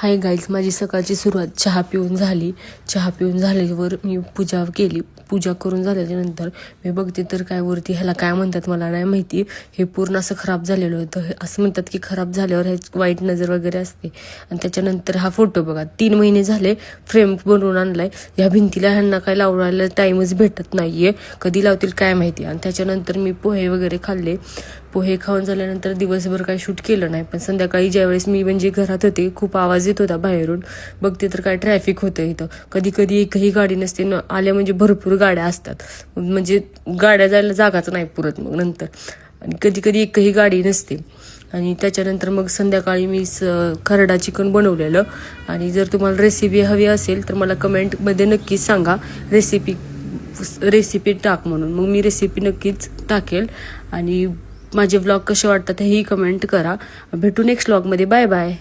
Hi guys, माझी सकाळची सुरुवात चहा पिऊन झाली. चहा पिऊन झाल्यावर मी पूजा केली. पूजा करून झाल्याच्यानंतर मी बघते तर काय वरती ह्याला काय म्हणतात मला नाही माहिती, हे पूर्ण असं खराब झालेलं होतं. असं म्हणतात की खराब झाल्यावर हे वाईट नजर वगैरे असते. आणि त्याच्यानंतर हा फोटो बघा, 3 महिने झाले फ्रेम बनवून आणलाय. या भिंतीला ह्यांना काय लावण्याला टाईमच भेटत नाहीये, कधी लावतील काय माहिती. आणि त्याच्यानंतर मी पोहे वगैरे खाल्ले. पोहे खाऊन झाल्यानंतर दिवसभर काही शूट केलं नाही, पण संध्याकाळी ज्यावेळेस मी म्हणजे घरात होते खूप आवाज येत होता बाहेरून. बघते तर काय ट्रॅफिक होतं इथं. कधी कधी एकही गाडी नसते, आल्या म्हणजे भरपूर गाड्या असतात, म्हणजे गाड्या जायला जागाच नाही पुरत मग नंतर. आणि कधी कधी एकही गाडी नसते. आणि त्याच्यानंतर मग संध्याकाळी मी खरडा चिकन बनवलेलं. आणि जर तुम्हाला रेसिपी हवी असेल तर मला कमेंटमध्ये नक्कीच सांगा, रेसिपी टाक म्हणून. मग मी रेसिपी नक्कीच टाकेल. आणि माझे व्लॉग कसे वाटतात हेही कमेंट करा. भेटू नेक्स्ट व्लॉगमध्ये. Bye bye.